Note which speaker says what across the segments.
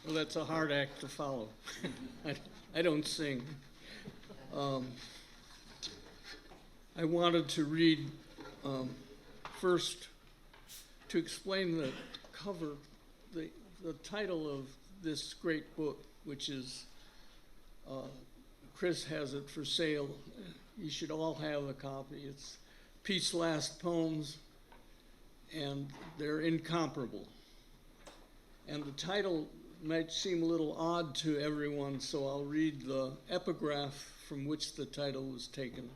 Speaker 1: Well, that's a hard act to follow. I don't sing. I wanted to read first to explain the cover, the title of this great book, which is, Chris has it for sale. You should all have a copy. It's Pete's Last Poems, and they're incomparable. And the title might seem a little odd to everyone, so I'll read the epigraph from which the title was taken.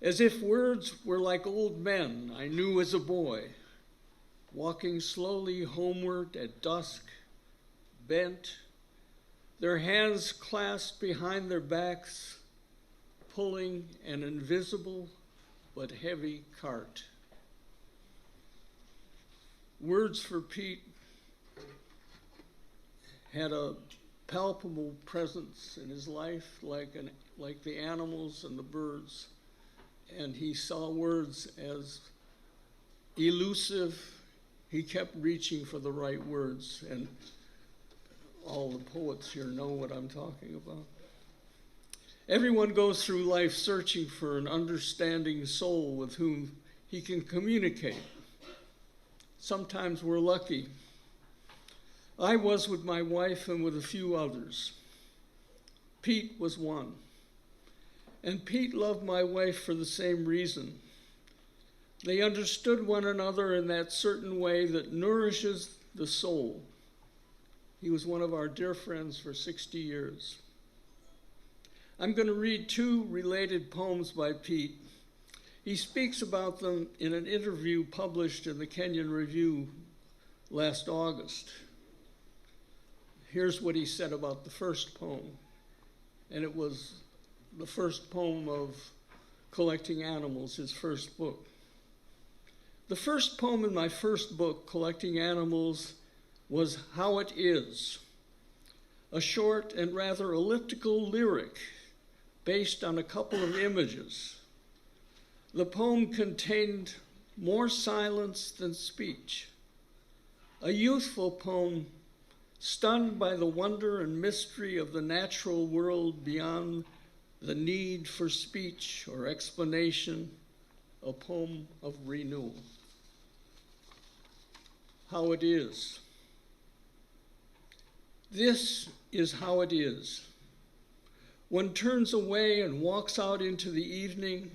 Speaker 1: As if words were like old men I knew as a boy, walking slowly homeward at dusk, bent, their hands clasped behind their backs, pulling an invisible but heavy cart. Words for Pete had a palpable presence in his life, like the animals and the birds, and he saw words as elusive. He kept reaching for the right words, and all the poets here know what I'm talking about. Everyone goes through life searching for an understanding soul with whom he can communicate. Sometimes we're lucky. I was with my wife and with a few others. Pete was one. And Pete loved my wife for the same reason. They understood one another in that certain way that nourishes the soul. He was one of our dear friends for 60 years. I'm going to read two related poems by Pete. He speaks about them in an interview published in the Kenyon Review last August. Here's what he said about the first poem, and it was the first poem of Collecting Animals, his first book. The first poem in my first book, Collecting Animals, was How It Is, a short and rather elliptical lyric based on a couple of images. The poem contained more silence than speech, a youthful poem stunned by the wonder and mystery of the natural world beyond the need for speech or explanation, a poem of renewal. How it is. This is how it is. One turns away and walks out into the evening.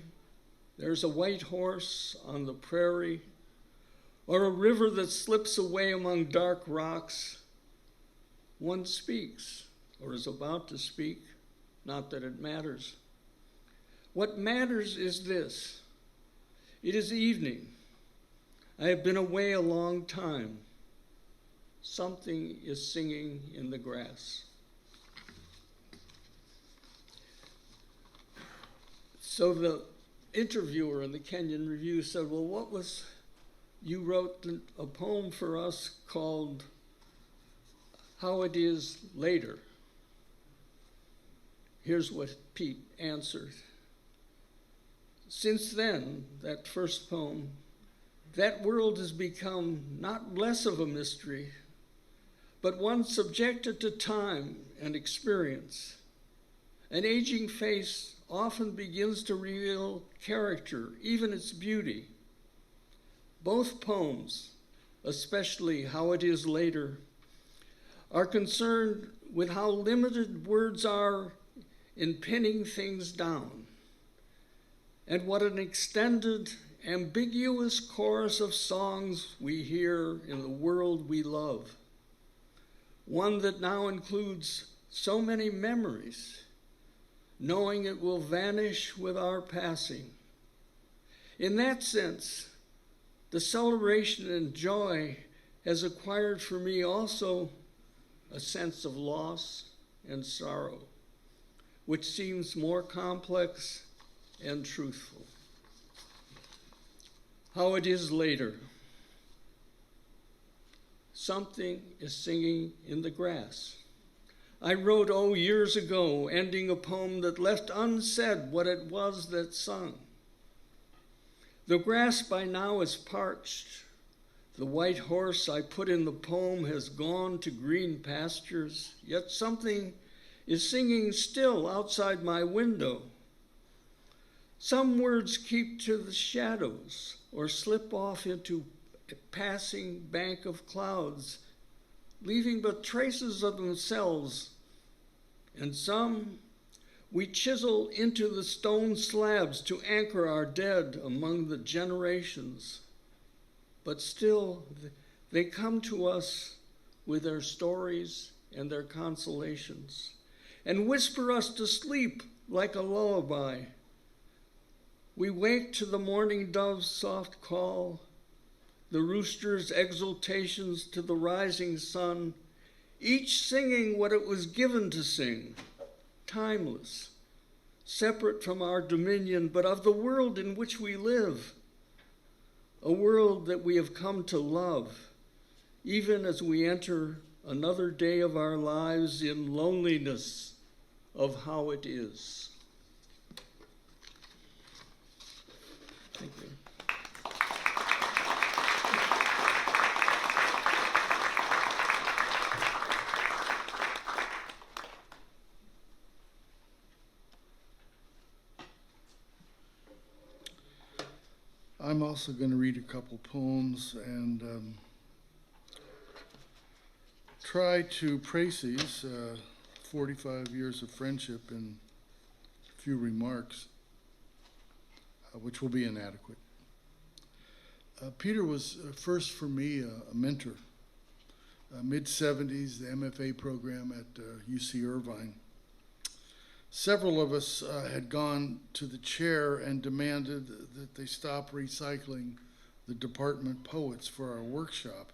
Speaker 1: There's a white horse on the prairie, or a river that slips away among dark rocks. One speaks, or is about to speak, not that it matters. What matters is this: it is evening. I have been away a long time. Something is singing in the grass. So the interviewer in the Kenyon Review said, well, you wrote a poem for us called How It Is Later. Here's what Pete answered. Since then, that first poem, that world has become not less of a mystery, but one subjected to time and experience. An aging face often begins to reveal character, even its beauty. Both poems, especially How It Is Later, are concerned with how limited words are in pinning things down, and what an extended, ambiguous chorus of songs we hear in the world we love, one that now includes so many memories, knowing it will vanish with our passing. In that sense, the celebration and joy has acquired for me also a sense of loss and sorrow, which seems more complex and truthful. How it is later. Something is singing in the grass. I wrote, years ago, ending a poem that left unsaid what it was that sung. The grass by now is parched. The white horse I put in the poem has gone to green pastures, yet something is singing still outside my window. Some words keep to the shadows or slip off into a passing bank of clouds, leaving but traces of themselves. And some we chisel into the stone slabs to anchor our dead among the generations. But still, they come to us with their stories and their consolations, and whisper us to sleep like a lullaby. We wake to the morning dove's soft call, the rooster's exultations to the rising sun, each singing what it was given to sing, timeless, separate from our dominion, but of the world in which we live, a world that we have come to love, even as we enter another day of our lives in loneliness of how it is. Thank you.
Speaker 2: I'm also going to read a couple poems and try to praise these 45 years of friendship in a few remarks, which will be inadequate. Peter was first for me a mentor. Mid-70s, the MFA program at UC Irvine. Several of us had gone to the chair and demanded that they stop recycling the department poets for our workshop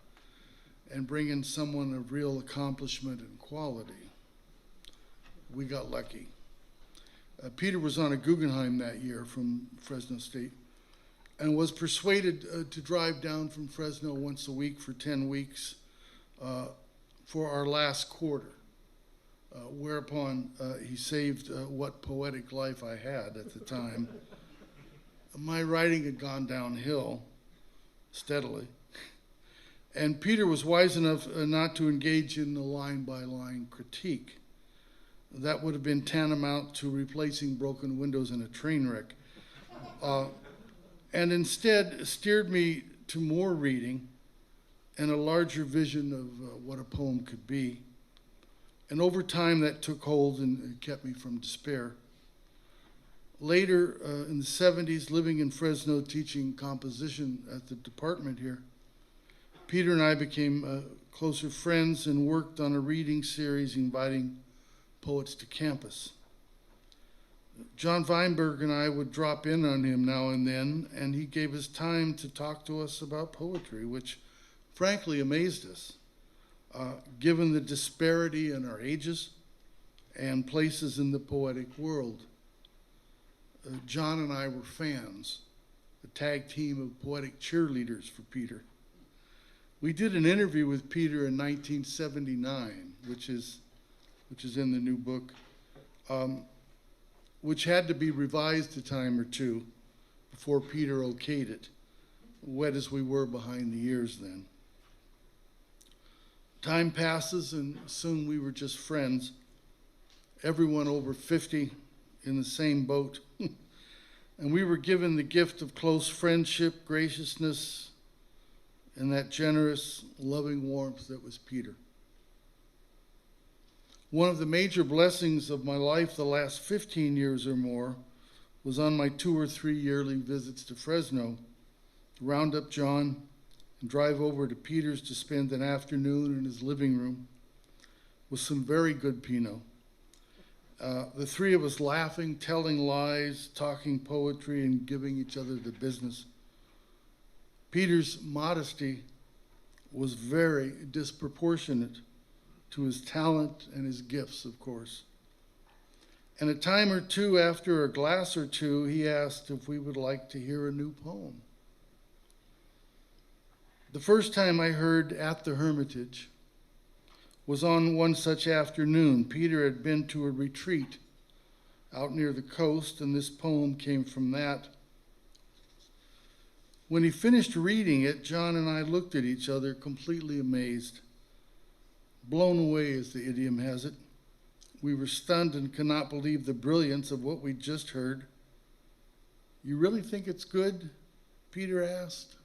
Speaker 2: and bring in someone of real accomplishment and quality. We got lucky. Peter was on a Guggenheim that year from Fresno State and was persuaded to drive down from Fresno once a week for 10 weeks for our last quarter. Whereupon he saved what poetic life I had at the time. My writing had gone downhill steadily. And Peter was wise enough not to engage in the line-by-line critique. That would have been tantamount to replacing broken windows in a train wreck. And instead steered me to more reading and a larger vision of what a poem could be. And over time, that took hold and kept me from despair. Later, in the 70s, living in Fresno, teaching composition at the department here, Peter and I became closer friends and worked on a reading series inviting poets to campus. John Weinberg and I would drop in on him now and then, and he gave us time to talk to us about poetry, which frankly amazed us. Given the disparity in our ages and places in the poetic world. John and I were fans, a tag team of poetic cheerleaders for Peter. We did an interview with Peter in 1979, which is in the new book, which had to be revised a time or two before Peter okayed it, wet as we were behind the ears then. Time passes, and soon we were just friends. Everyone over 50 in the same boat. And we were given the gift of close friendship, graciousness, and that generous, loving warmth that was Peter. One of the major blessings of my life the last 15 years or more was on my 2 or 3 yearly visits to Fresno to round up John and drive over to Peter's to spend an afternoon in his living room with some very good Pinot. The three of us laughing, telling lies, talking poetry, and giving each other the business. Peter's modesty was very disproportionate to his talent and his gifts, of course. And a time or two after a glass or two, he asked if we would like to hear a new poem. The first time I heard At the Hermitage was on one such afternoon. Peter had been to a retreat out near the coast, and this poem came from that. When he finished reading it, John and I looked at each other completely amazed. Blown away, as the idiom has it. We were stunned and could not believe the brilliance of what we'd just heard. "You really think it's good?" Peter asked,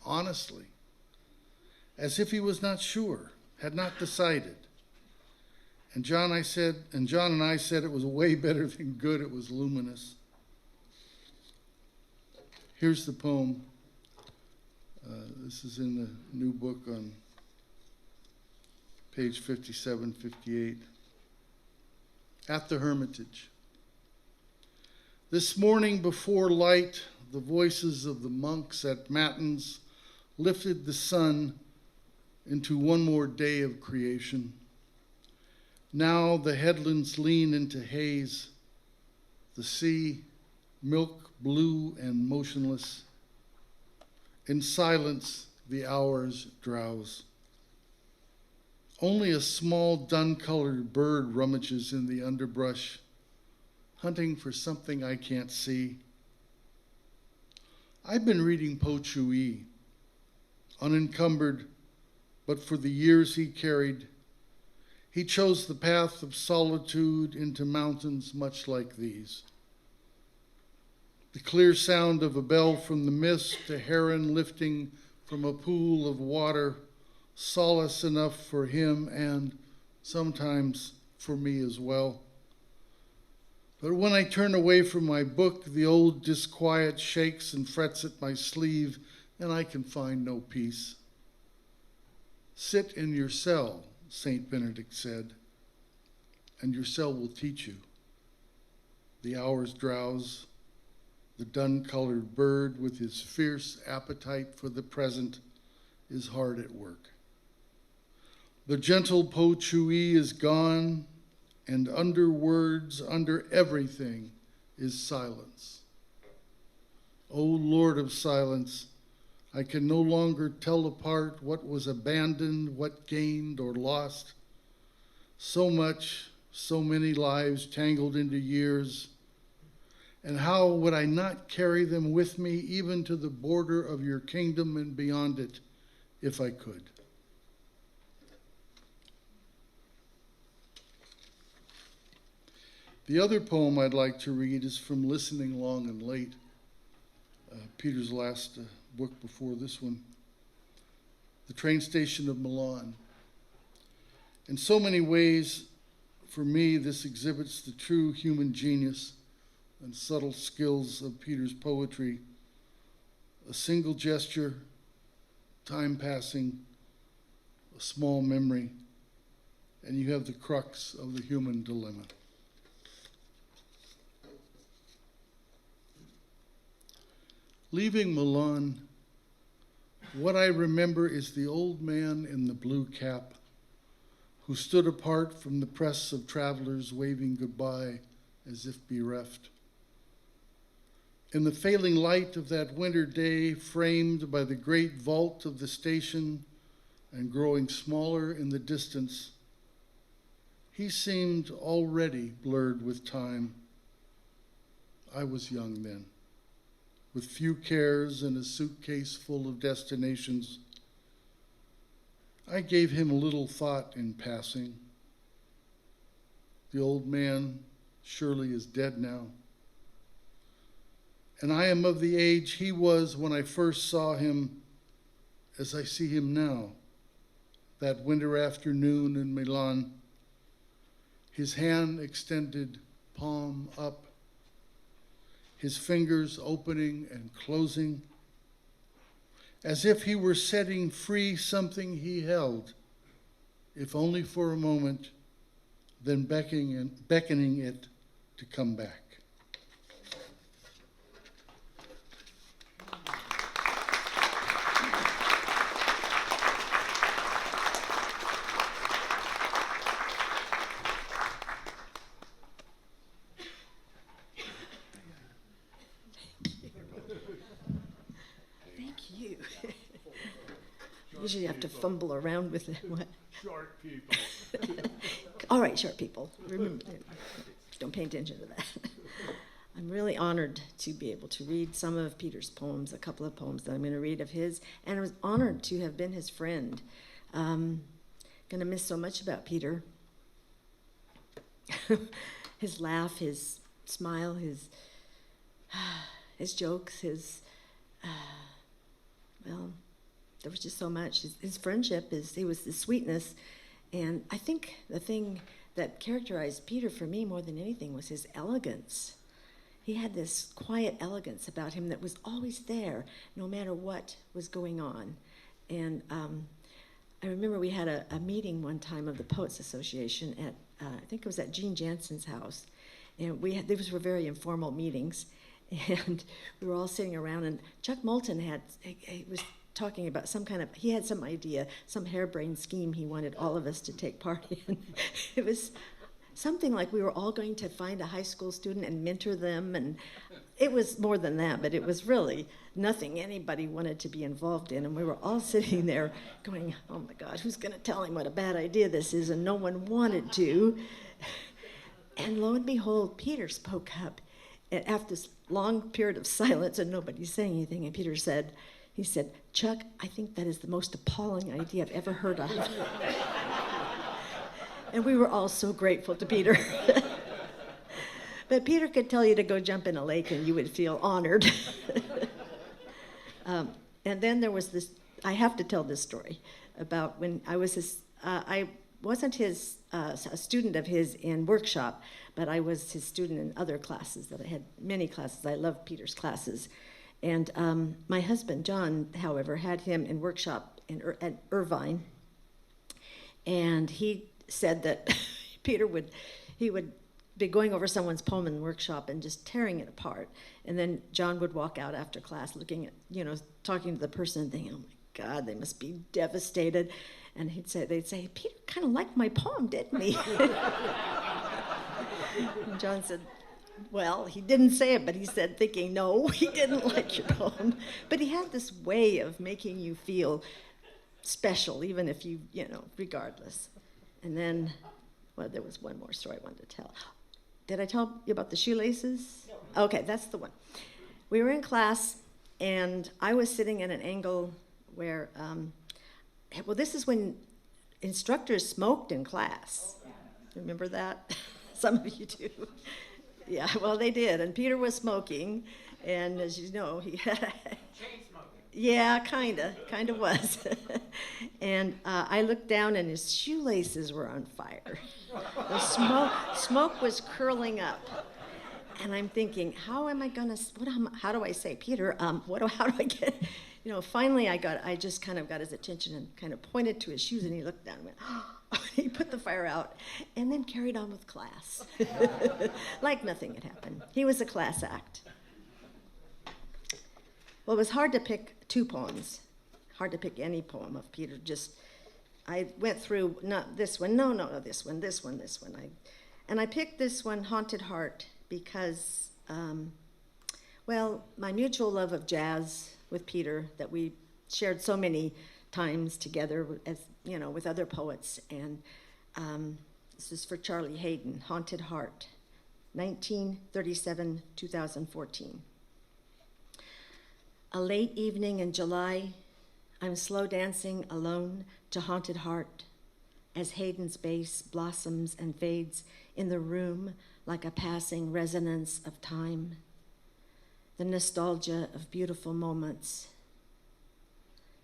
Speaker 2: honestly, as if he was not sure, had not decided. And John and I said it was way better than good, it was luminous. Here's the poem. This is in the new book on page 57, 58. At the Hermitage. This morning before light, the voices of the monks at matins lifted the sun into one more day of creation. Now the headlands lean into haze, the sea, milk blue and motionless. In silence, the hours drowse. Only a small dun-colored bird rummages in the underbrush, hunting for something I can't see. I've been reading Po Chui, unencumbered, but for the years he carried, he chose the path of solitude into mountains much like these. The clear sound of a bell from the mist, a heron lifting from a pool of water, solace enough for him and sometimes for me as well. But when I turn away from my book, the old disquiet shakes and frets at my sleeve, and I can find no peace. Sit in your cell, St. Benedict said, and your cell will teach you. The hours drowse. The dun-colored bird with his fierce appetite for the present is hard at work. The gentle Po Chui is gone, and under words, under everything, is silence. O Lord of silence, I can no longer tell apart what was abandoned, what gained or lost. So much, so many lives tangled into years, and how would I not carry them with me even to the border of your kingdom and beyond it, if I could? The other poem I'd like to read is from Listening Long and Late, Peter's last book before this one, The Train Station of Milan. In so many ways, for me, this exhibits the true human genius and subtle skills of Peter's poetry. A single gesture, time passing, a small memory, and you have the crux of the human dilemma. Leaving Milan, what I remember is the old man in the blue cap who stood apart from the press of travelers waving goodbye as if bereft. In the failing light of that winter day, framed by the great vault of the station and growing smaller in the distance, he seemed already blurred with time. I was young then, with few cares and a suitcase full of destinations. I gave him little thought in passing. The old man surely is dead now. And I am of the age he was when I first saw him, as I see him now, that winter afternoon in Milan, his hand extended, palm up, his fingers opening and closing, as if he were setting free something he held, if only for a moment, then beckoning it to come back.
Speaker 3: Usually you have to fumble around with it. What?
Speaker 4: Short people.
Speaker 3: All right, short people. Remember, don't pay attention to that. I'm really honored to be able to read some of Peter's poems, a couple of poems that I'm going to read of his, and I was honored to have been his friend. Going to miss so much about Peter. His laugh, his smile, his jokes, well, there was just so much. His friendship, he was the sweetness, and I think the thing that characterized Peter for me more than anything was his elegance. He had this quiet elegance about him that was always there, no matter what was going on. And I remember we had a meeting one time of the Poets Association at, I think it was at Gene Jansen's house. And these were very informal meetings. And we were all sitting around, and Chuck Moulton he was talking about he had some idea, some harebrained scheme he wanted all of us to take part in. It was something like we were all going to find a high school student and mentor them, and it was more than that, but it was really nothing anybody wanted to be involved in, and we were all sitting there going, oh my God, who's going to tell him what a bad idea this is? And no one wanted to. And lo and behold, Peter spoke up. And after this long period of silence and nobody saying anything, and Peter said, Chuck, I think that is the most appalling idea I've ever heard of. And we were all so grateful to Peter. But Peter could tell you to go jump in a lake and you would feel honored. And then there was this, I have to tell this story about when I was I wasn't a student of his in workshop, but I was his student in other classes that I had many classes. I loved Peter's classes. And my husband, John, however, had him in workshop at Irvine. And he said that Peter would be going over someone's poem in workshop and just tearing it apart. And then John would walk out after class looking at, talking to the person and thinking, oh my God, they must be devastated. And they'd say, Peter kind of liked my poem, didn't he? And John said, well, he didn't say it, but he said, thinking, no, he didn't like your poem. But he had this way of making you feel special, even if regardless. And then, well, there was one more story I wanted to tell. Did I tell you about the shoelaces? No. Okay, that's the one. We were in class, and I was sitting at an angle where, this is when instructors smoked in class. Remember that? Some of you do. Yeah, well, they did, and Peter was smoking, and as you know, he had chain smoking. Yeah, kind of was. And I looked down, and his shoelaces were on fire. The smoke was curling up, and I'm thinking, how do I say, Peter? How do I get? Finally, I just kind of got his attention and kind of pointed to his shoes, and he looked down and went, oh. He put the fire out and then carried on with class. Like nothing had happened. He was a class act. Well, it was hard to pick two poems. Hard to pick any poem of Peter. I went through, not this one, no, this one. And I picked this one, Haunted Heart, because, my mutual love of jazz with Peter that we shared so many times together as with other poets, and this is for Charlie Hayden, Haunted Heart, 1937-2014. A late evening in July, I'm slow dancing alone to Haunted Heart as Hayden's bass blossoms and fades in the room like a passing resonance of time, the nostalgia of beautiful moments,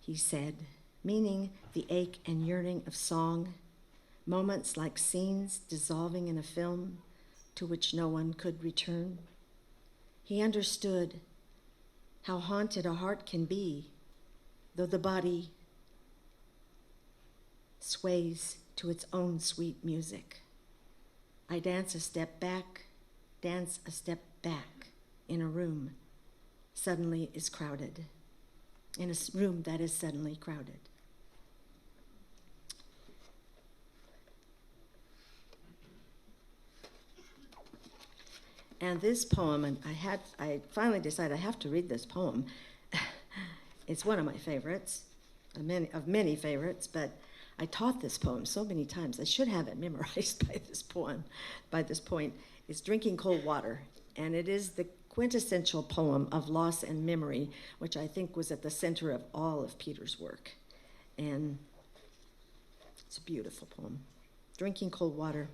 Speaker 3: he said, meaning the ache and yearning of song, moments like scenes dissolving in a film to which no one could return. He understood how haunted a heart can be, though the body sways to its own sweet music. I dance a step back in a room suddenly is crowded, in a room that is suddenly crowded. And this poem, and I finally decided I have to read this poem. It's one of my favorites, of many favorites, but I taught this poem so many times. I should have it memorized by this point. It's Drinking Cold Water. and it is the quintessential poem of loss and memory, which I think was at the center of all of Peter's work. And it's a beautiful poem. Drinking Cold Water.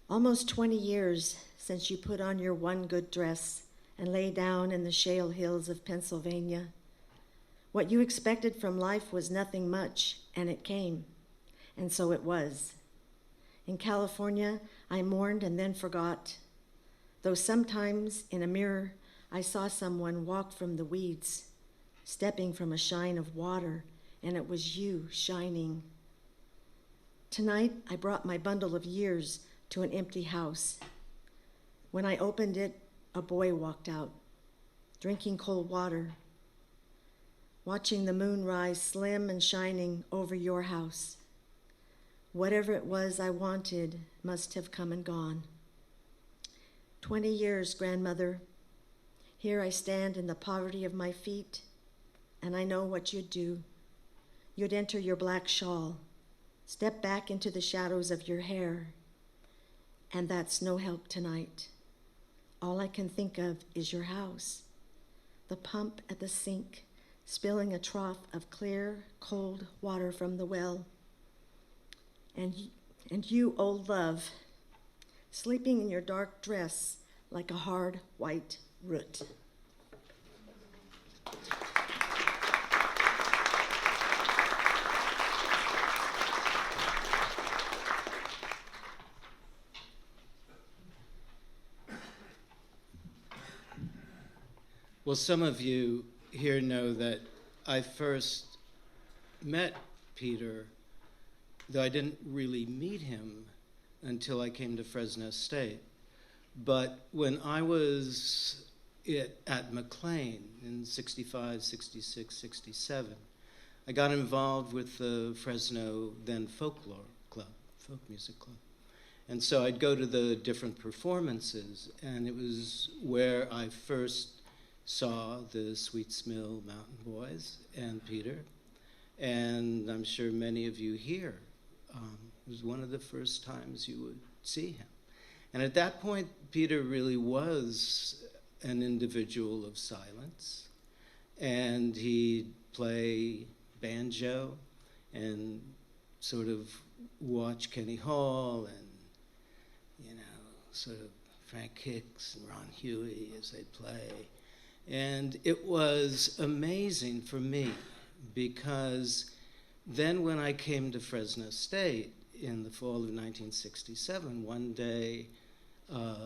Speaker 3: Almost 20 years since you put on your one good dress and lay down in the shale hills of Pennsylvania. What you expected from life was nothing much, and it came, and so it was. In California, I mourned and then forgot, though sometimes in a mirror I saw someone walk from the weeds, stepping from a shine of water, and it was you shining. Tonight, I brought my bundle of years to an empty house. When I opened it, a boy walked out, drinking cold water, watching the moon rise slim and shining over your house. Whatever it was I wanted must have come and gone. 20 years, grandmother. Here I stand in the poverty of my feet, and I know what you'd do. You'd enter your black shawl, step back into the shadows of your hair, and that's no help tonight. All I can think of is your house, the pump at the sink, spilling a trough of clear, cold water from the well. And you, old love, sleeping in your dark dress like a hard white root.
Speaker 4: Well, some of you here know that I first met Peter, though I didn't really meet him until I came to Fresno State. But when I was at McLean in 65, 66, 67, I got involved with the Fresno then folklore club, folk music club. And so I'd go to the different performances, and it was where I first saw the Sweet Smill Mountain Boys and Peter, and I'm sure many of you here, it was one of the first times you would see him. And at that point, Peter really was an individual of silence, and he'd play banjo and sort of watch Kenny Hall and, sort of Frank Hicks and Ron Huey as they'd play. And it was amazing for me because then when I came to Fresno State in the fall of 1967, one day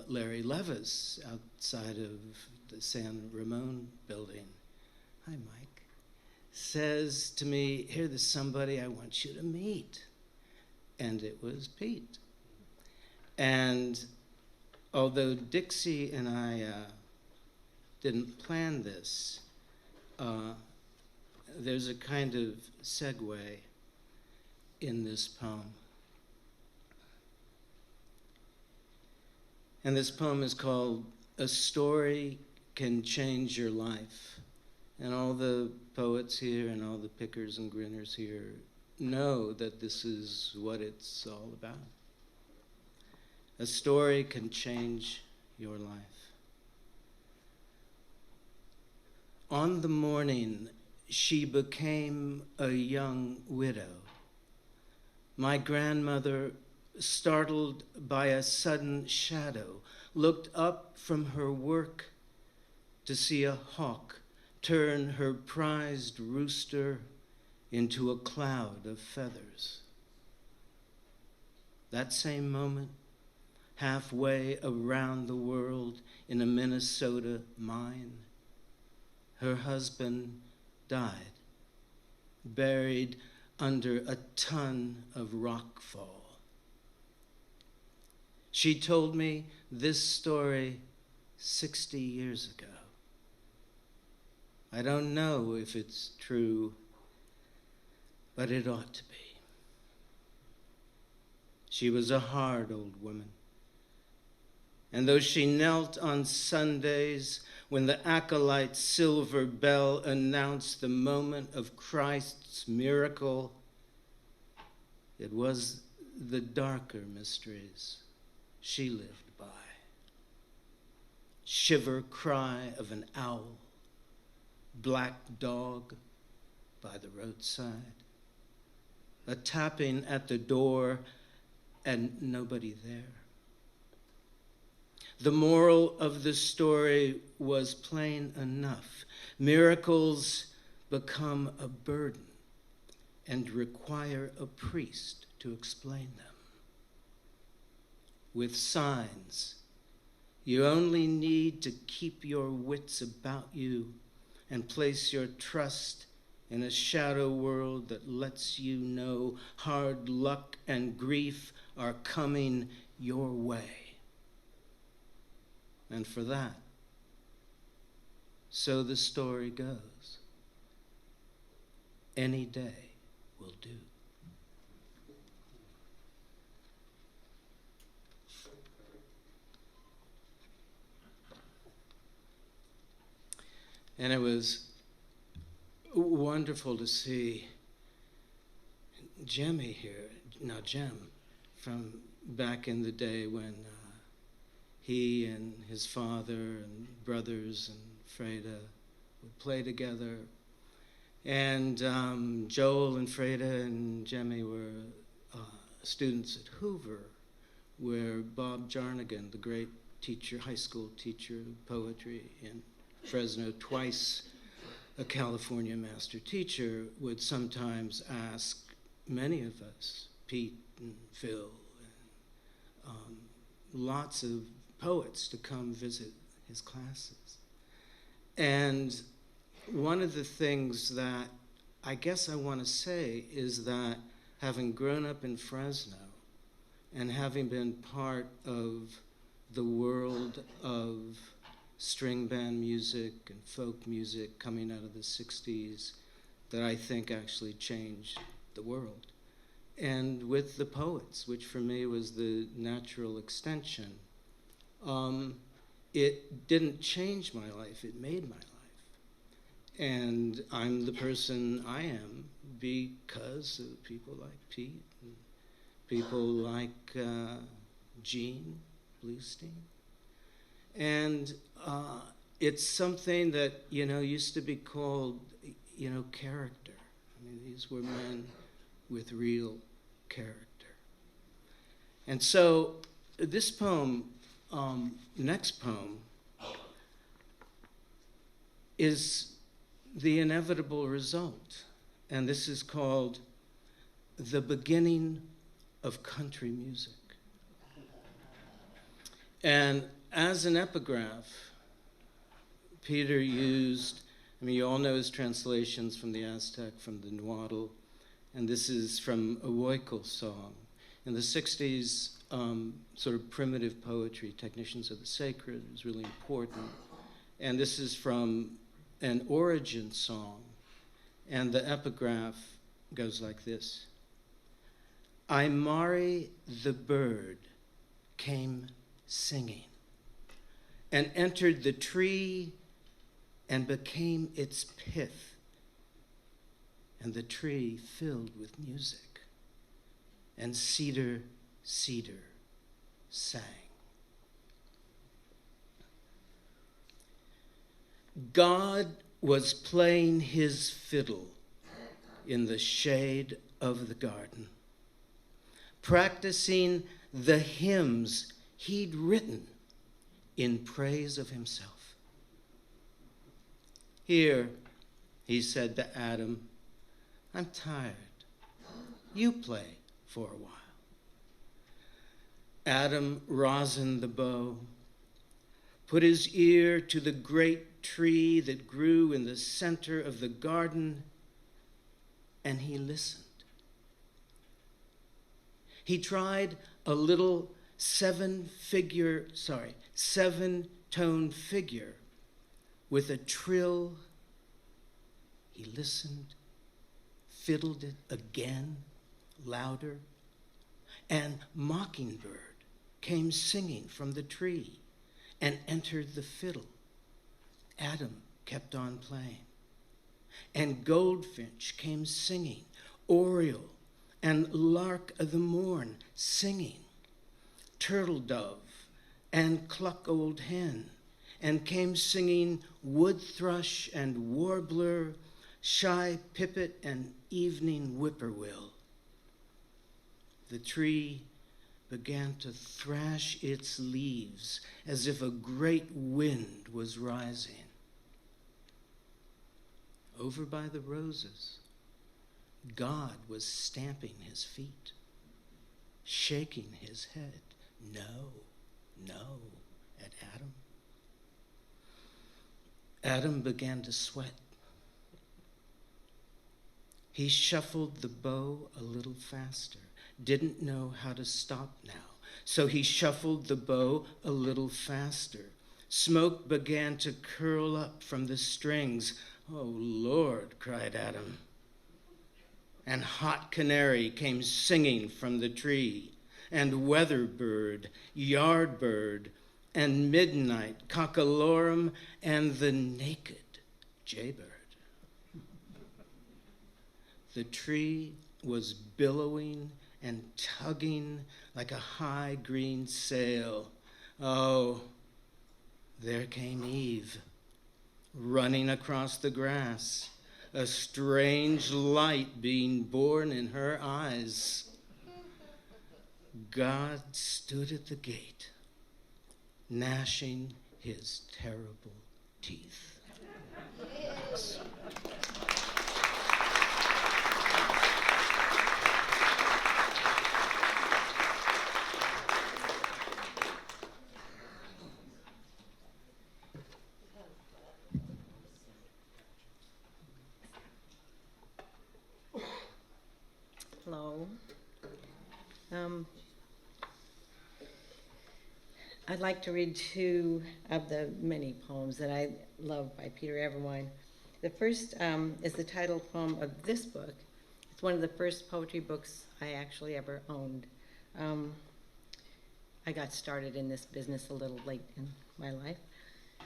Speaker 4: Larry Levis outside of the San Ramon building, hi Mike, says to me, here, there's somebody I want you to meet. And it was Pete. And although Dixie and I didn't plan this, there's a kind of segue in this poem. And this poem is called A Story Can Change Your Life. And all the poets here and all the pickers and grinners here know that this is what it's all about. A story can change your life. On the morning she became a young widow, my grandmother, startled by a sudden shadow, looked up from her work to see a hawk turn her prized rooster into a cloud of feathers. That same moment, halfway around the world in a Minnesota mine, her husband died, buried under a ton of rockfall. She told me this story 60 years ago. I don't know if it's true, but it ought to be. She was a hard old woman. And though she knelt on Sundays when the acolyte's silver bell announced the moment of Christ's miracle, it was the darker mysteries she lived by. shiver cry of an owl, black dog by the roadside, a tapping at the door and nobody there. The moral of the story was plain enough. Miracles become a burden and require a priest to explain them. With signs, you only need to keep your wits about you and place your trust in a shadow world that lets you know hard luck and grief are coming your way. And for that, so the story goes, any day will do. And it was wonderful to see Jemmy here, now Jem, from back in the day when he and his father and brothers and Freda would play together. And Joel and Freda and Jemmy were students at Hoover, where Bob Jarnigan, the great teacher, high school teacher of poetry in Fresno, twice a California master teacher, would sometimes ask many of us, Pete and Phil, and lots of poets to come visit his classes. And one of the things that I guess I want to say is that having grown up in Fresno and having been part of the world of string band music and folk music coming out of the 60s, that I think actually changed the world. And with the poets, which for me was the natural extension, it didn't change my life, it made my life. And I'm the person I am because of people like Pete and people like Gene Bluestein. And it's something that, used to be called, character. I mean, these were men with real character. And so this poem, next poem, is the inevitable result. And this is called The Beginning of Country Music. And as an epigraph, Peter used, you all know his translations from the Aztec, from the Nahuatl, and this is from a Huaycal song. In the 60s, sort of primitive poetry, technicians of the sacred, was really important. And this is from an origin song, and the epigraph goes like this. Aymari the bird came singing and entered the tree and became its pith, and the tree filled with music, and cedar, cedar sang. God was playing his fiddle in the shade of the garden, practicing the hymns he'd written in praise of himself. Here, he said to Adam, I'm tired. You play for a while. Adam rosined the bow, put his ear to the great tree that grew in the center of the garden, and he listened. He tried a little seven-tone figure with a trill. He listened, fiddled it again, louder, and Mockingbird came singing from the tree and entered the fiddle. Adam kept on playing. And Goldfinch came singing, Oriole and Lark of the Morn singing, Turtle Dove and Cluck Old Hen and came singing wood thrush and warbler, shy pipit and evening whippoorwill. The tree began to thrash its leaves as if a great wind was rising. Over by the roses, God was stamping his feet, shaking his head, no, no, at Adam. Adam began to sweat. He shuffled the bow a little faster, didn't know how to stop now, so he shuffled the bow a little faster. Smoke began to curl up from the strings. "Oh, Lord," cried Adam. And hot canary came singing from the tree, and weather bird, yard bird, and midnight cockalorum, and the naked jaybird. The tree was billowing and tugging like a high green sail. Oh, there came Eve, running across the grass, a strange light being born in her eyes. God stood at the gate, gnashing his terrible teeth. Yes.
Speaker 5: Hello. I'd like to read two of the many poems that I love by Peter Everwine. The first is the title poem of this book. It's one of the first poetry books I actually ever owned. I got started in this business a little late in my life.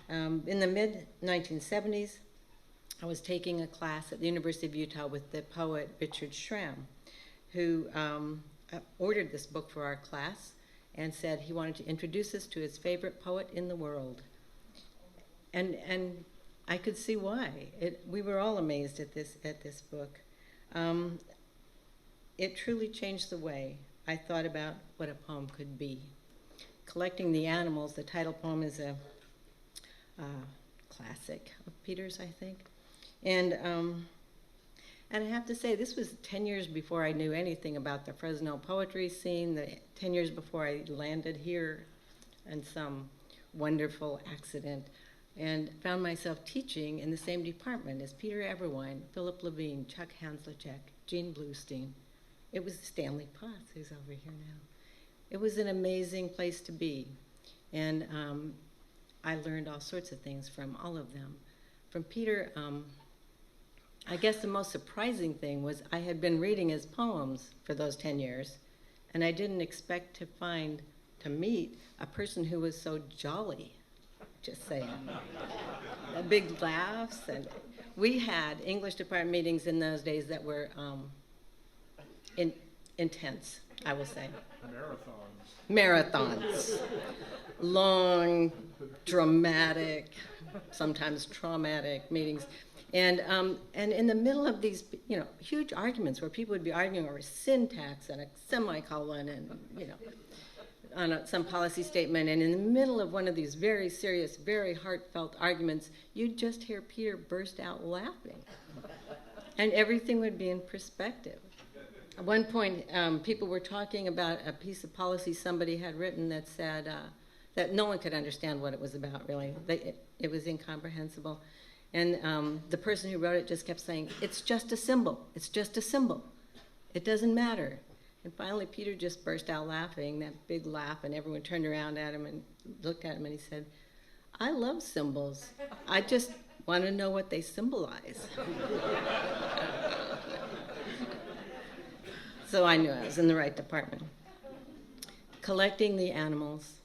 Speaker 5: In the mid-1970s, I was taking a class at the University of Utah with the poet Richard Schramm, who ordered this book for our class and said he wanted to introduce us to his favorite poet in the world. And I could see why. We were all amazed at this book. It truly changed the way I thought about what a poem could be. Collecting the Animals, the title poem, is a classic of Peter's, I think. And I have to say, this was 10 years before I knew anything about the Fresno poetry scene, 10 years before I landed here in some wonderful accident, and found myself teaching in the same department as Peter Everwine, Philip Levine, Chuck Hanzlicek, Gene Bluestein. It was Stanley Potts, who's over here now. It was an amazing place to be, and I learned all sorts of things from all of them. From Peter, I guess the most surprising thing was I had been reading his poems for those 10 years, and I didn't expect to meet a person who was so jolly, just saying. Big laughs, and we had English department meetings in those days that were intense, I will say. Marathons. Long, dramatic, sometimes traumatic meetings. And in the middle of these, huge arguments where people would be arguing over syntax and a semicolon and, on some policy statement, and in the middle of one of these very serious, very heartfelt arguments, you'd just hear Peter burst out laughing. And everything would be in perspective. At one point, people were talking about a piece of policy somebody had written that said that no one could understand what it was about, really. It was incomprehensible. And the person who wrote it just kept saying, "It's just a symbol. It's just a symbol. It doesn't matter." And finally, Peter just burst out laughing, that big laugh, and everyone turned around at him and looked at him, and he said, "I love symbols. I just want to know what they symbolize." So I knew I was in the right department. Collecting the Animals.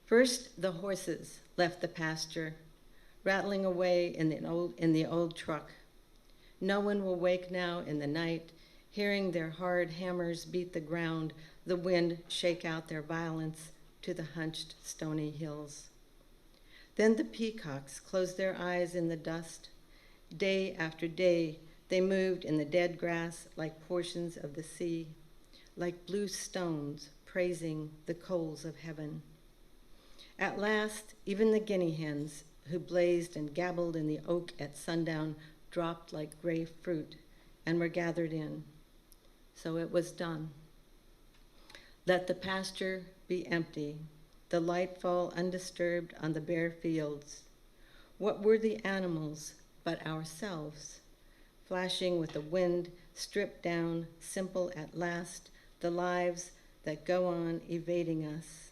Speaker 5: First, the horses left the pasture, rattling away in the old truck. No one will wake now in the night, hearing their hard hammers beat the ground, the wind shake out their violence to the hunched stony hills. Then the peacocks closed their eyes in the dust. Day after day, they moved in the dead grass like portions of the sea, like blue stones praising the coals of heaven. At last, even the guinea hens who blazed and gabbled in the oak at sundown dropped like gray fruit and were gathered in. So it was done. Let the pasture be empty, the light fall undisturbed on the bare fields. What were the animals but ourselves, flashing with the wind, stripped down, simple at last, the lives that go on evading us,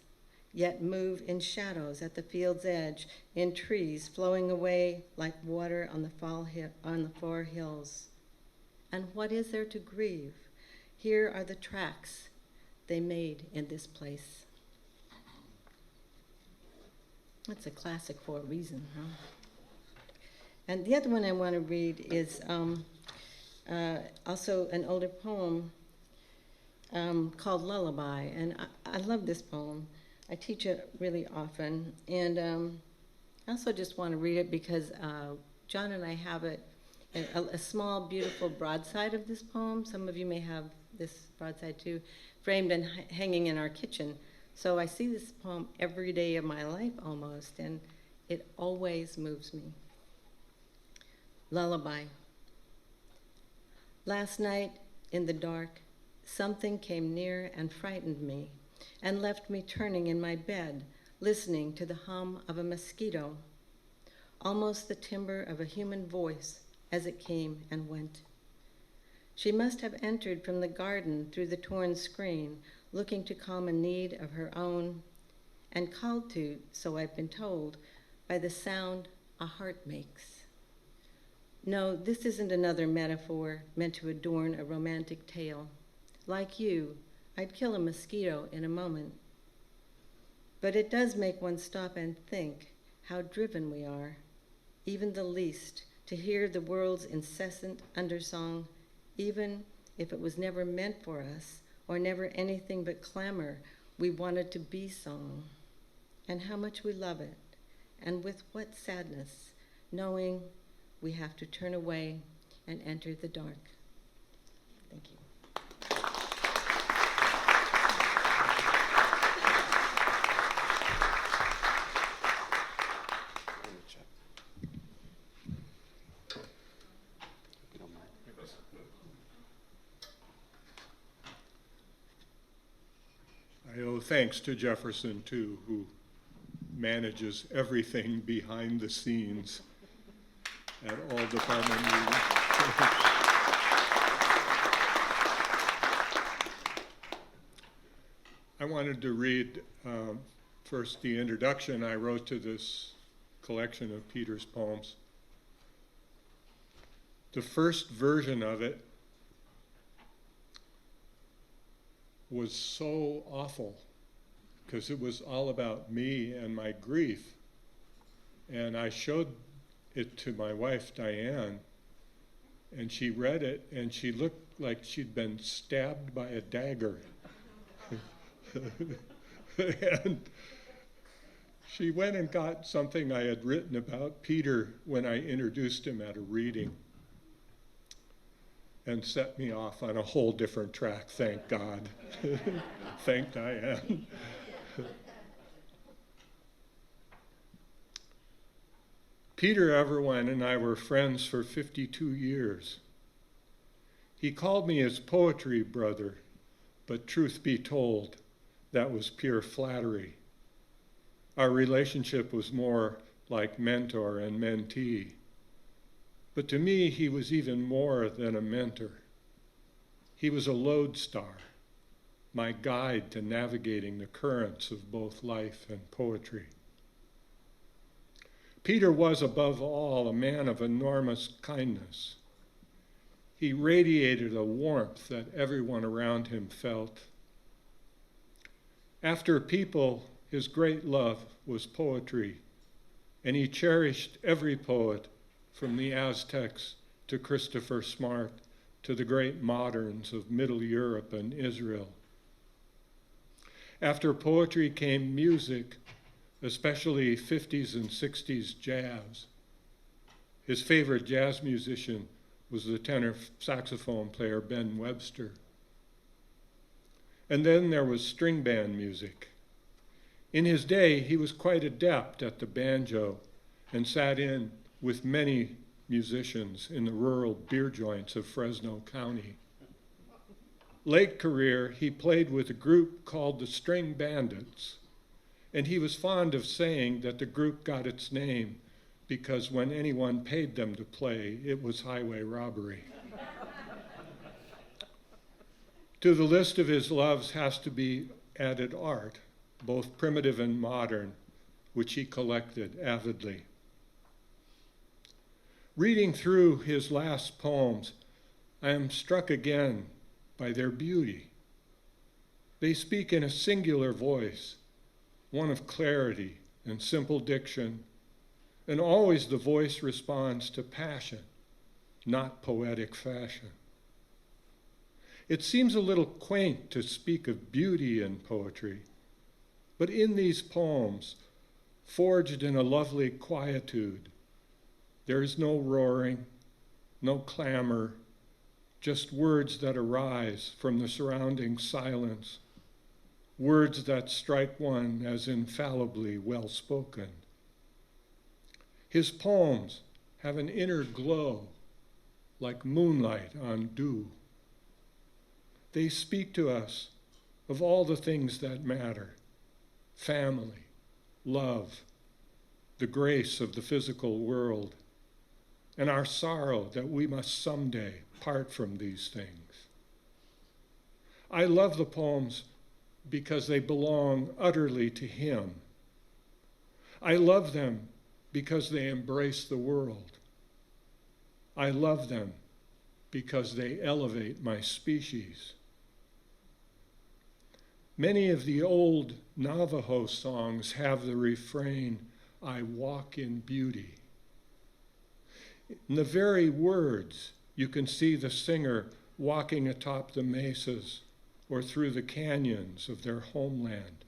Speaker 5: yet move in shadows at the field's edge, in trees flowing away like water on the far hills. And what is there to grieve? Here are the tracks they made in this place. That's a classic for a reason, huh? And the other one I want to read is also an older poem called Lullaby. And I love this poem. I teach it really often. And I also just want to read it because John and I have a small, beautiful broadside of this poem. Some of you may have this broadside too, framed and hanging in our kitchen. So I see this poem every day of my life almost, and it always moves me. Lullaby. Last night in the dark, something came near and frightened me and left me turning in my bed, listening to the hum of a mosquito, almost the timbre of a human voice as it came and went. She must have entered from the garden through the torn screen, looking to calm a need of her own, and called to, so I've been told, by the sound a heart makes. No, this isn't another metaphor meant to adorn a romantic tale. Like you, I'd kill a mosquito in a moment. But it does make one stop and think how driven we are, even the least, to hear the world's incessant undersong, even if it was never meant for us or never anything but clamor we wanted to be song, and how much we love it, and with what sadness, knowing we have to turn away and enter the dark. Thank you.
Speaker 6: I owe thanks to Jefferson, too, who manages everything behind the scenes at all department meetings. I wanted to read first the introduction I wrote to this collection of Peter's poems. The first version of it was so awful because it was all about me and my grief. And I showed it to my wife, Diane, and she read it, and she looked like she'd been stabbed by a dagger. And she went and got something I had written about Peter when I introduced him at a reading and set me off on a whole different track, thank God. Thank Diane. Peter Everwine and I were friends for 52 years. He called me his poetry brother, but truth be told, that was pure flattery. Our relationship was more like mentor and mentee. But to me, he was even more than a mentor. He was a lodestar, my guide to navigating the currents of both life and poetry. Peter was, above all, a man of enormous kindness. He radiated a warmth that everyone around him felt. After people, his great love was poetry, and he cherished every poet, from the Aztecs to Christopher Smart to the great moderns of Middle Europe and Israel. After poetry came music, especially 50s and 60s jazz. His favorite jazz musician was the tenor saxophone player Ben Webster. And then there was string band music. In his day, he was quite adept at the banjo and sat in with many musicians in the rural beer joints of Fresno County. Late career, he played with a group called the String Bandits, and he was fond of saying that the group got its name because when anyone paid them to play, it was highway robbery. To the list of his loves has to be added art, both primitive and modern, which he collected avidly. Reading through his last poems, I am struck again by their beauty. They speak in a singular voice, one of clarity and simple diction, and always the voice responds to passion, not poetic fashion. It seems a little quaint to speak of beauty in poetry, but in these poems, forged in a lovely quietude, there is no roaring, no clamor, just words that arise from the surrounding silence, words that strike one as infallibly well-spoken. His poems have an inner glow, like moonlight on dew. They speak to us of all the things that matter: family, love, the grace of the physical world, and our sorrow that we must someday part from these things. I love the poems because they belong utterly to him. I love them because they embrace the world. I love them because they elevate my species. Many of the old Navajo songs have the refrain, "I walk in beauty." In the very words, you can see the singer walking atop the mesas or through the canyons of their homeland,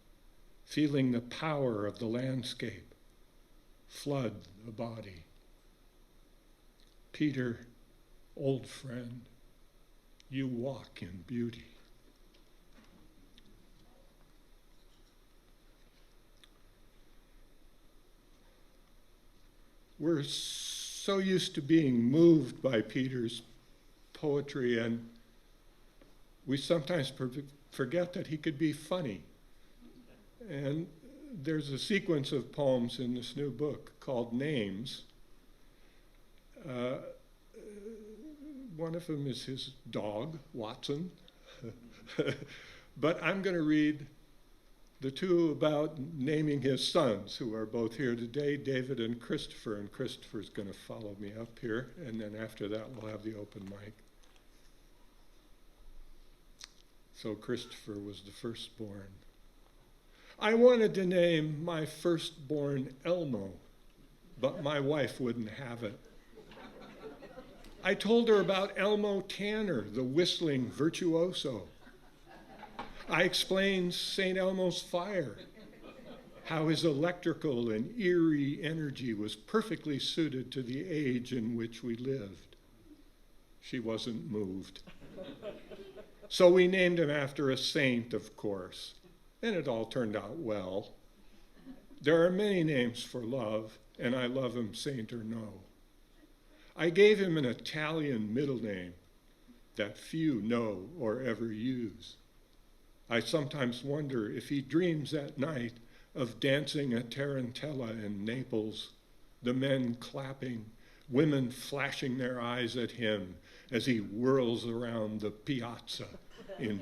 Speaker 6: feeling the power of the landscape flood the body. Peter, old friend, you walk in beauty. We're so used to being moved by Peter's poetry, and we sometimes forget that he could be funny. And there's a sequence of poems in this new book called Names. One of them is his dog, Watson. But I'm going to read the two about naming his sons, who are both here today, David and Christopher. And Christopher's going to follow me up here, and then after that we'll have the open mic. So Christopher was the firstborn. I wanted to name my firstborn Elmo, but my wife wouldn't have it. I told her about Elmo Tanner, the whistling virtuoso. I explained St. Elmo's fire, how his electrical and eerie energy was perfectly suited to the age in which we lived. She wasn't moved. So we named him after a saint, of course, and it all turned out well. There are many names for love, and I love him saint or no. I gave him an Italian middle name that few know or ever use. I sometimes wonder if he dreams at night of dancing a tarantella in Naples, the men clapping, women flashing their eyes at him as he whirls around the piazza in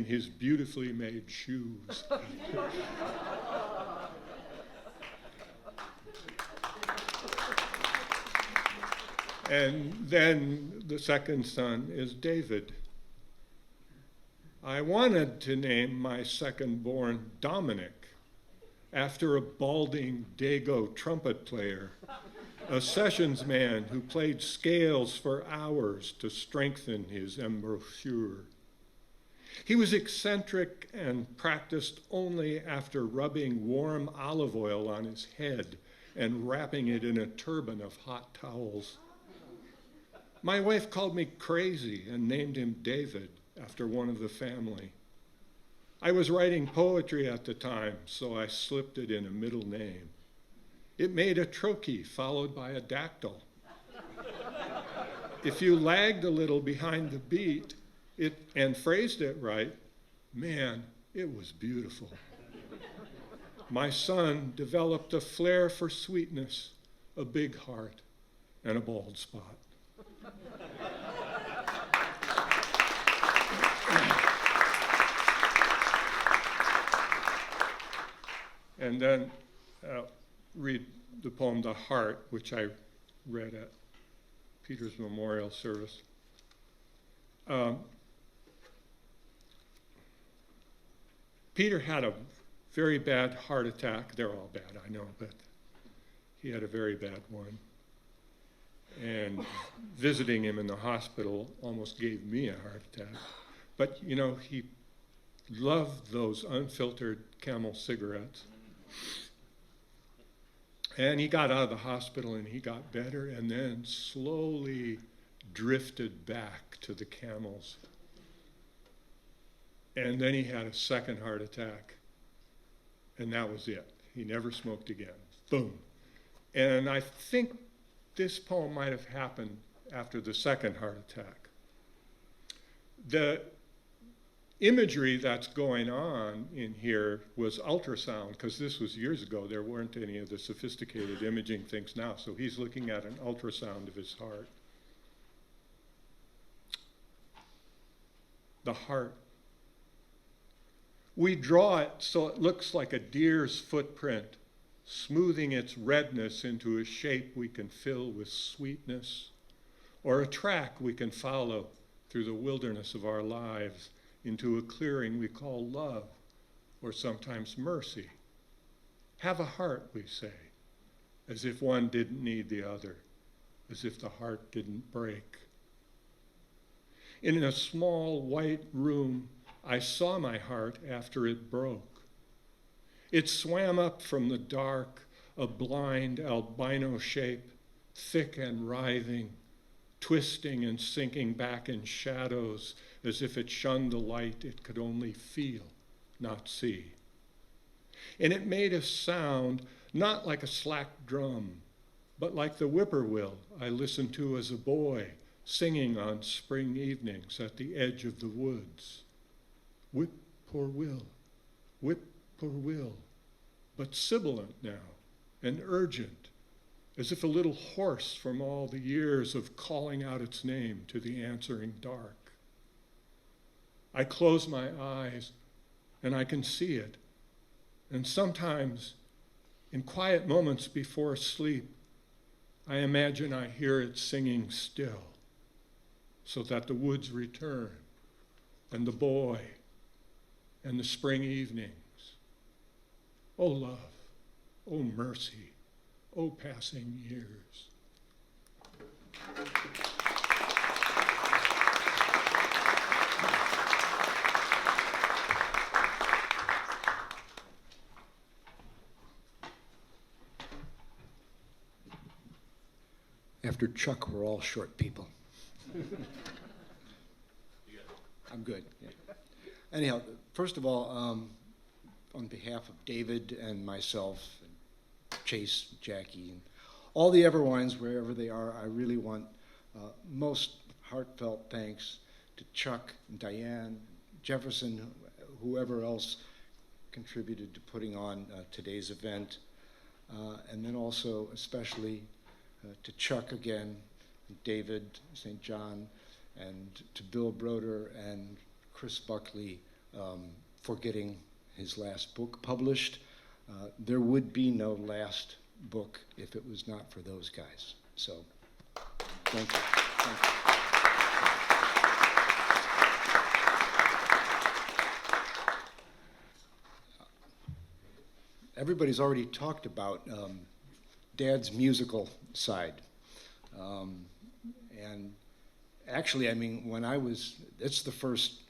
Speaker 6: his beautifully made shoes. And then the second son is David. I wanted to name my second-born Dominic, after a balding Dago trumpet player, a sessions man who played scales for hours to strengthen his embouchure. He was eccentric and practiced only after rubbing warm olive oil on his head and wrapping it in a turban of hot towels. My wife called me crazy and named him David after one of the family. I was writing poetry at the time, so I slipped it in a middle name. It made a trochee followed by a dactyl. If you lagged a little behind the beat and phrased it right, man, it was beautiful. My son developed a flair for sweetness, a big heart, and a bald spot. And then read the poem The Heart, which I read at Peter's memorial service. Peter had a very bad heart attack. They're all bad, I know, but he had a very bad one. And visiting him in the hospital almost gave me a heart attack. But, you know, he loved those unfiltered Camel cigarettes. And he got out of the hospital and he got better and then slowly drifted back to the Camels. And then he had a second heart attack. And that was it. He never smoked again. Boom. And I think this poem might have happened after the second heart attack. The imagery that's going on in here was ultrasound, because this was years ago. There weren't any of the sophisticated imaging things now. So he's looking at an ultrasound of his heart. The heart. We draw it so it looks like a deer's footprint, smoothing its redness into a shape we can fill with sweetness, or a track we can follow through the wilderness of our lives into a clearing we call love, or sometimes mercy. Have a heart, we say, as if one didn't need the other, as if the heart didn't break. In a small white room, I saw my heart after it broke. It swam up from the dark, a blind albino shape, thick and writhing, twisting and sinking back in shadows as if it shunned the light it could only feel, not see. And it made a sound not like a slack drum, but like the whippoorwill I listened to as a boy, singing on spring evenings at the edge of the woods. Whip-poor-will, whip-poor-will, but sibilant now and urgent, as if a little hoarse from all the years of calling out its name to the answering dark. I close my eyes and I can see it, and sometimes in quiet moments before sleep, I imagine I hear it singing still, so that the woods return, and the boy, and the spring evenings. Oh love, oh mercy, oh passing years.
Speaker 7: After Chuck, we're all short people. I'm good. Yeah. Anyhow, first of all, on behalf of David and myself, and Chase, Jackie, and all the Everwines, wherever they are, I really want most heartfelt thanks to Chuck and Diane, Jefferson, whoever else contributed to putting on today's event, and then also especially to Chuck again, David St. John, and to Bill Broder and Chris Buckley for getting his last book published. There would be no last book if it was not for those guys. So, thank you. Thank you. Everybody's already talked about Dad's musical side. And actually, I mean, when I was, it's the first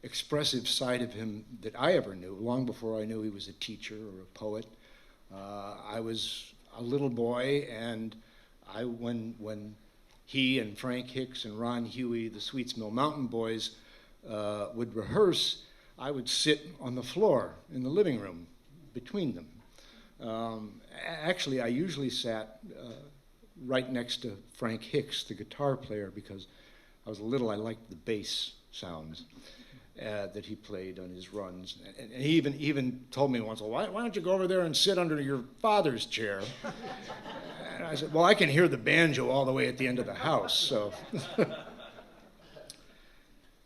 Speaker 7: expressive side of him that I ever knew, long before I knew he was a teacher or a poet. I was a little boy, and when he and Frank Hicks and Ron Huey, the Sweets Mill Mountain Boys, would rehearse, I would sit on the floor in the living room between them. Actually, I usually sat right next to Frank Hicks, the guitar player, because I was little, I liked the bass sounds that he played on his runs. And he even told me once, well, why don't you go over there and sit under your father's chair? And I said, well, I can hear the banjo all the way at the end of the house, so.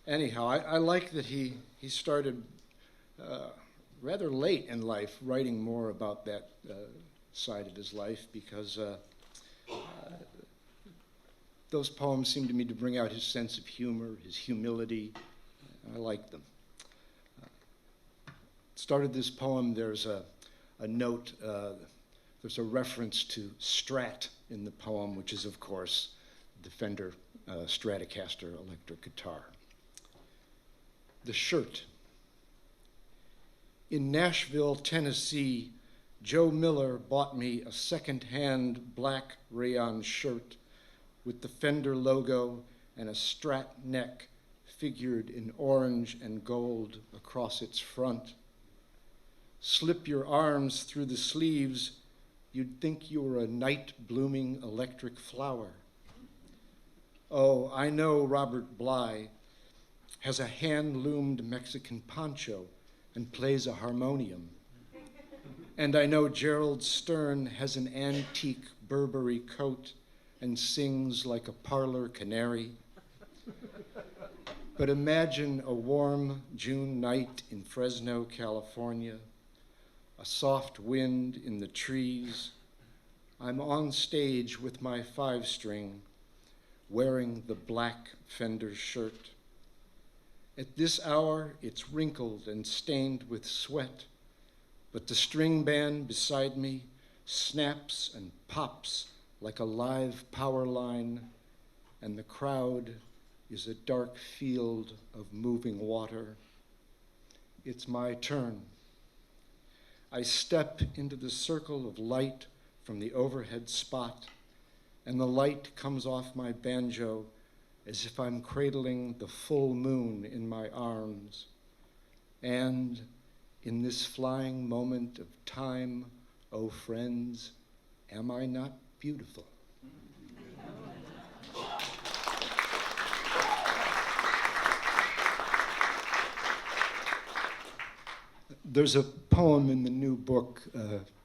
Speaker 7: Anyhow, I like that he started rather late in life writing more about that side of his life, because those poems seem to me to bring out his sense of humor, his humility. I like them. Started this poem, there's a note, there's a reference to Strat in the poem, which is, of course, the Fender Stratocaster electric guitar. The shirt. In Nashville, Tennessee, Joe Miller bought me a second-hand black rayon shirt with the Fender logo and a Strat neck figured in orange and gold across its front. Slip your arms through the sleeves, you'd think you were a night-blooming electric flower. Oh, I know Robert Bly has a hand-loomed Mexican poncho and plays a harmonium. And I know Gerald Stern has an antique Burberry coat and sings like a parlor canary. But imagine a warm June night in Fresno, California, a soft wind in the trees. I'm on stage with my 5-string, wearing the black Fender shirt. At this hour, it's wrinkled and stained with sweat, but the string band beside me snaps and pops like a live power line, and the crowd is a dark field of moving water. It's my turn. I step into the circle of light from the overhead spot, and the light comes off my banjo as if I'm cradling the full moon in my arms. And in this flying moment of time, oh friends, am I not beautiful? There's a poem in the new book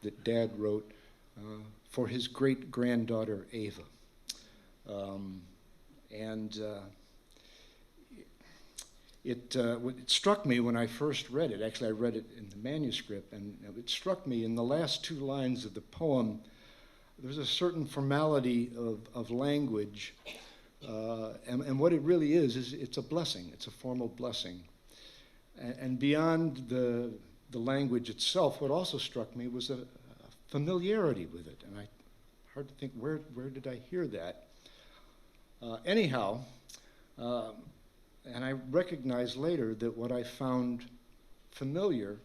Speaker 7: that Dad wrote for his great-granddaughter, Ava. It struck me when I first read it. Actually, I read it in the manuscript, and it struck me in the last 2 lines of the poem, there's a certain formality of language, and what it really is it's a blessing. It's a formal blessing. And beyond the language itself, what also struck me was a familiarity with it, and hard to think, where did I hear that? Anyhow, and I recognized later that what I found familiar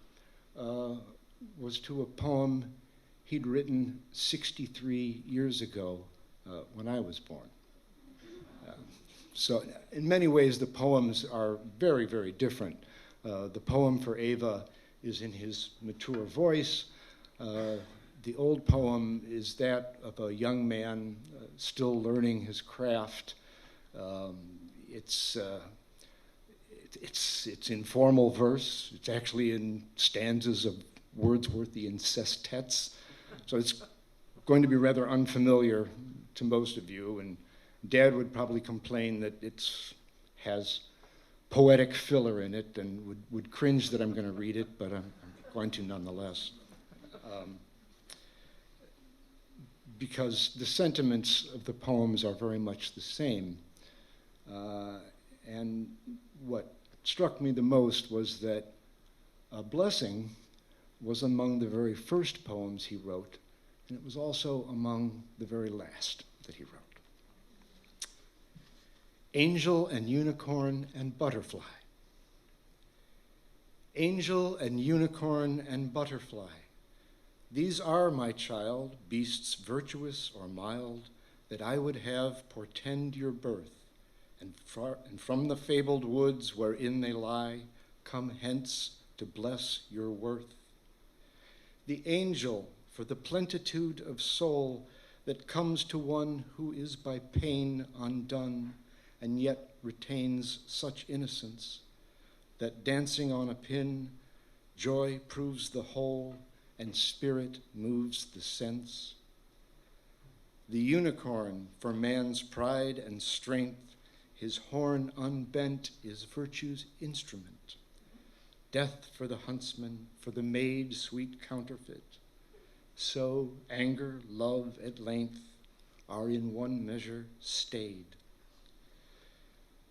Speaker 7: was to a poem he'd written 63 years ago when I was born. So in many ways, the poems are very, very different. The poem for Ava is in his mature voice. The old poem is that of a young man still learning his craft. It's in formal verse. It's actually in stanzas of Wordsworthian sestets. So it's going to be rather unfamiliar to most of you. And Dad would probably complain that it has poetic filler in it and would cringe that I'm going to read it, but I'm going to nonetheless. Because the sentiments of the poems are very much the same. And what struck me the most was that Blessing was among the very first poems he wrote, and it was also among the very last that he wrote. Angel and unicorn and butterfly. Angel and unicorn and butterfly, these are, my child, beasts virtuous or mild, that I would have portend your birth, and from the fabled woods wherein they lie, come hence to bless your worth. The angel for the plenitude of soul that comes to one who is by pain undone, and yet retains such innocence, that dancing on a pin, joy proves the whole, and spirit moves the sense. The unicorn for man's pride and strength, his horn unbent is virtue's instrument. Death for the huntsman, for the maid sweet counterfeit. So anger, love at length are in one measure stayed.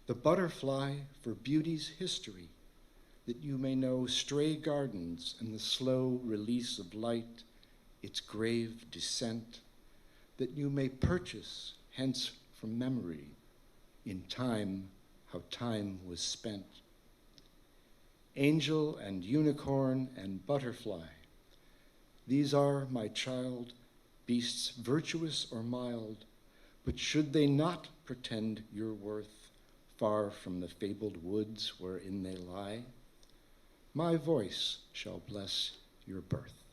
Speaker 7: The butterfly for beauty's history, that you may know stray gardens and the slow release of light, its grave descent, that you may purchase hence from memory in time how time was spent. Angel and unicorn and butterfly, these are, my child, beasts virtuous or mild, but should they not pretend your worth, far from the fabled woods wherein they lie, my voice shall bless your birth.